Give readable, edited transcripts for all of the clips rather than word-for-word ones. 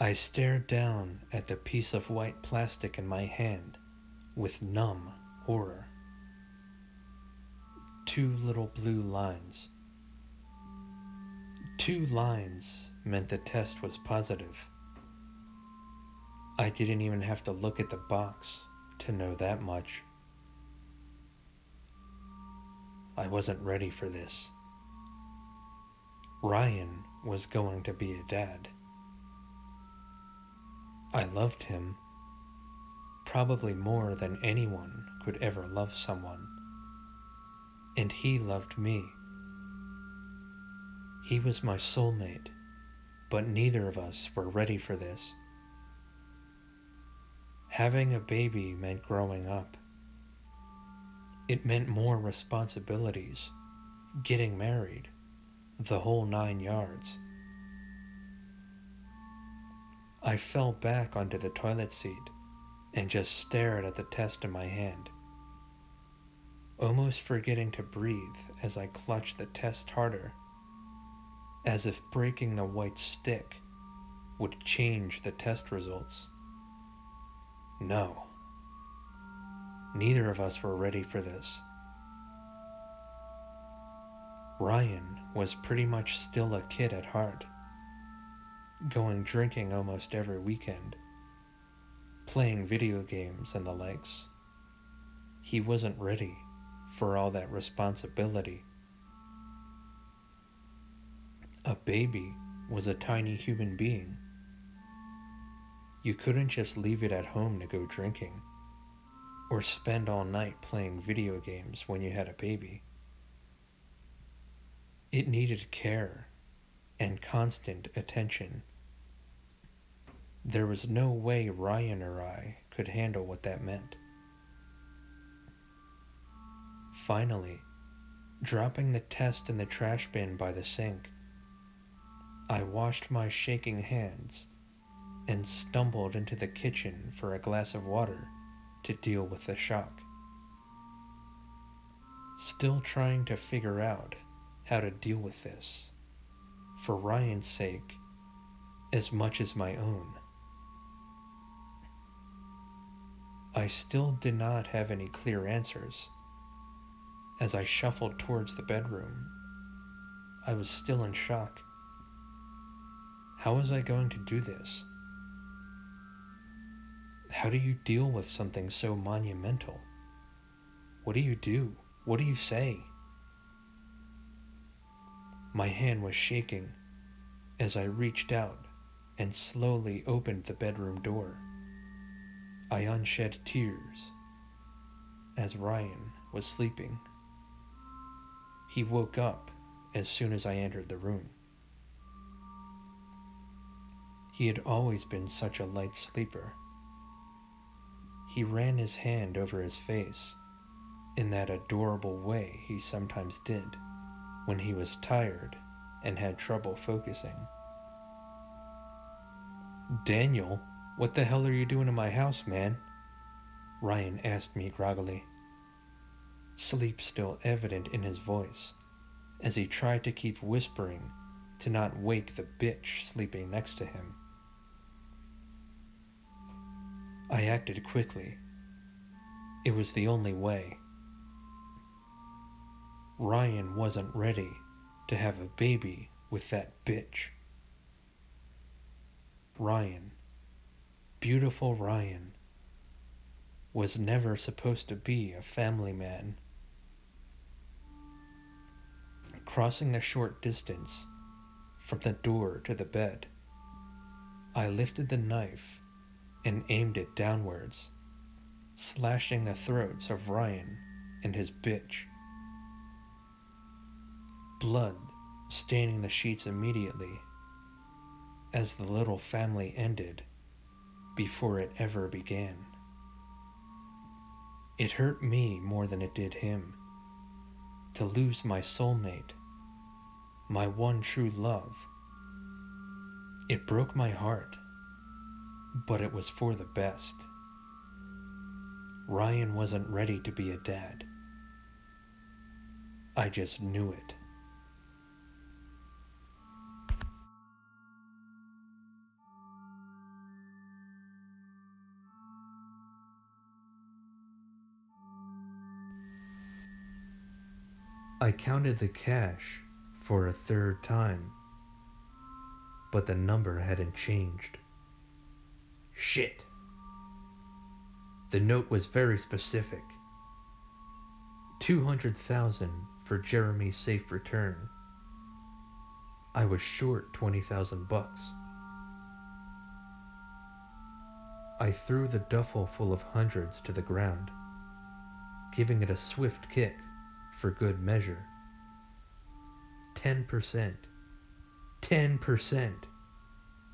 I stared down at the piece of white plastic in my hand with numb horror. 2 little blue lines. 2 lines meant the test was positive. I didn't even have to look at the box to know that much. I wasn't ready for this. Ryan was going to be a dad. I loved him, probably more than anyone could ever love someone, and he loved me. He was my soulmate, but neither of us were ready for this. Having a baby meant growing up. It meant more responsibilities, getting married, the whole 9 yards. I fell back onto the toilet seat and just stared at the test in my hand, almost forgetting to breathe as I clutched the test harder, as if breaking the white stick would change the test results. No, neither of us were ready for this. Ryan was pretty much still a kid at heart, going drinking almost every weekend, playing video games and the likes. He wasn't ready for all that responsibility. A baby was a tiny human being. You couldn't just leave it at home to go drinking, or spend all night playing video games when you had a baby. It needed care and constant attention. There was no way Ryan or I could handle what that meant. Finally, dropping the test in the trash bin by the sink, I washed my shaking hands and stumbled into the kitchen for a glass of water to deal with the shock. Still trying to figure out how to deal with this, for Ryan's sake as much as my own. I still did not have any clear answers. As I shuffled towards the bedroom, I was still in shock. How was I going to do this? How do you deal with something so monumental? What do you do? What do you say? My hand was shaking as I reached out and slowly opened the bedroom door. I unshed tears as Ryan was sleeping. He woke up as soon as I entered the room. He had always been such a light sleeper. He ran his hand over his face in that adorable way he sometimes did when he was tired and had trouble focusing. "Daniel, what the hell are you doing in my house, man?" Ryan asked me groggily, sleep still evident in his voice, as he tried to keep whispering to not wake the bitch sleeping next to him. I acted quickly. It was the only way. Ryan wasn't ready to have a baby with that bitch. Ryan, beautiful Ryan, was never supposed to be a family man. Crossing the short distance from the door to the bed, I lifted the knife and aimed it downwards, slashing the throats of Ryan and his bitch. Blood staining the sheets immediately as the little family ended before it ever began. It hurt me more than it did him to lose my soulmate, my one true love. It broke my heart, but it was for the best. Ryan wasn't ready to be a dad. I just knew it. I counted the cash for a third time, but the number hadn't changed. Shit! The note was very specific. 200,000 for Jeremy's safe return. I was short 20,000 bucks. I threw the duffel full of hundreds to the ground, giving it a swift kick for good measure. 10%. 10%.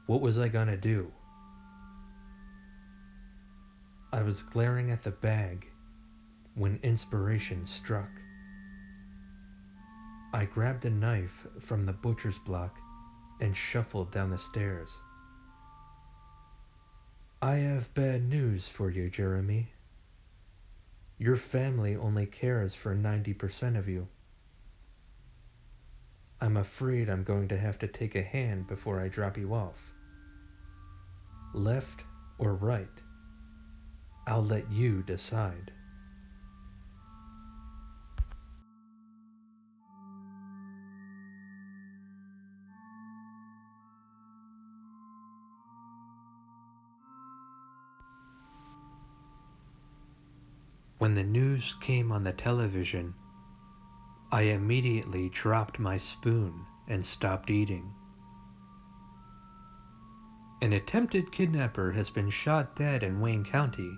What was I gonna do? I was glaring at the bag when inspiration struck. I grabbed a knife from the butcher's block and shuffled down the stairs. I have bad news for you, Jeremy. Your family only cares for 90% of you. I'm afraid I'm going to have to take a hand before I drop you off. Left or right, I'll let you decide. When the news came on the television, I immediately dropped my spoon and stopped eating. An attempted kidnapper has been shot dead in Wayne County,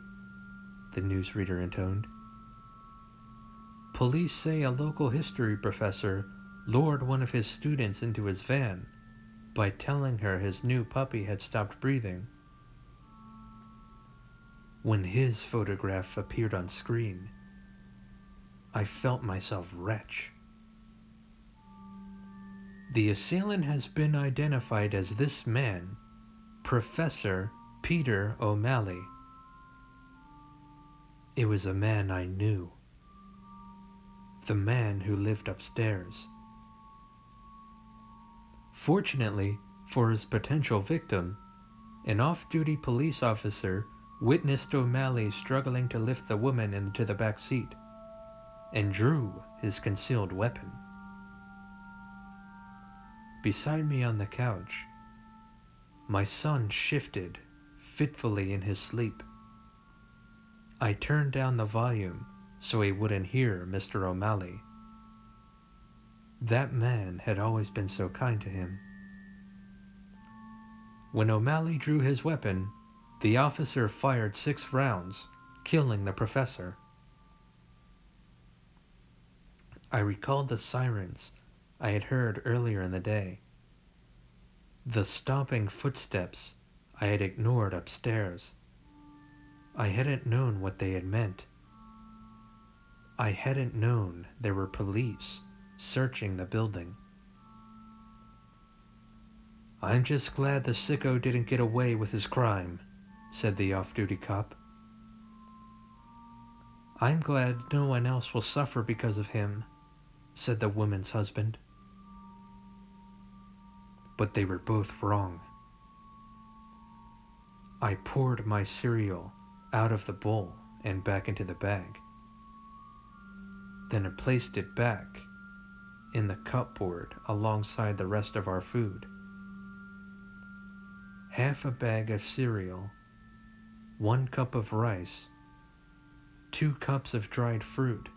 the newsreader intoned. Police say a local history professor lured one of his students into his van by telling her his new puppy had stopped breathing. When his photograph appeared on screen, I felt myself retch. The assailant has been identified as this man, Professor Peter O'Malley. It was a man I knew. The man who lived upstairs. Fortunately for his potential victim, an off-duty police officer witnessed O'Malley struggling to lift the woman into the back seat and drew his concealed weapon. Beside me on the couch, my son shifted fitfully in his sleep. I turned down the volume so he wouldn't hear Mr. O'Malley. That man had always been so kind to him. When O'Malley drew his weapon, the officer fired 6 rounds, killing the professor. I recalled the sirens I had heard earlier in the day. The stomping footsteps I had ignored upstairs. I hadn't known what they had meant. I hadn't known there were police searching the building. I'm just glad the sicko didn't get away with his crime, said the off-duty cop. I'm glad no one else will suffer because of him, said the woman's husband. But they were both wrong. I poured my cereal out of the bowl and back into the bag. Then I placed it back in the cupboard alongside the rest of our food. Half a bag of cereal, 1 cup of rice, 2 cups of dried fruit,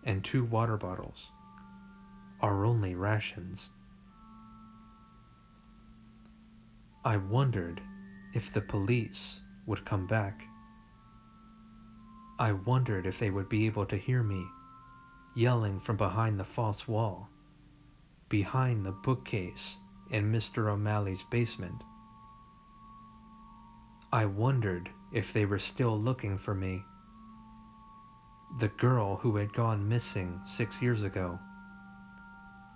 and 2 water bottles, our only rations. I wondered if the police would come back. I wondered if they would be able to hear me yelling from behind the false wall, behind the bookcase in Mr. O'Malley's basement. I wondered if they were still looking for me. The girl who had gone missing 6 years ago,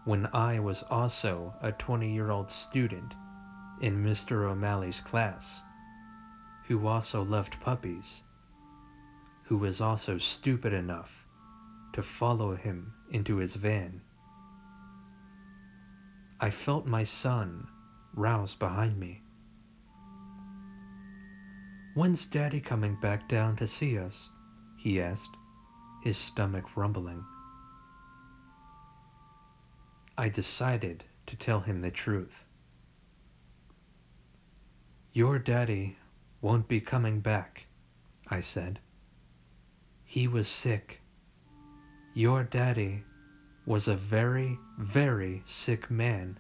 when I was also a 20-year-old student in Mr. O'Malley's class, who also loved puppies, who was also stupid enough to follow him into his van. I felt my son rouse behind me. When's Daddy coming back down to see us? He asked, his stomach rumbling. I decided to tell him the truth. "Your daddy won't be coming back," I said. "He was sick. Your daddy was a very, very sick man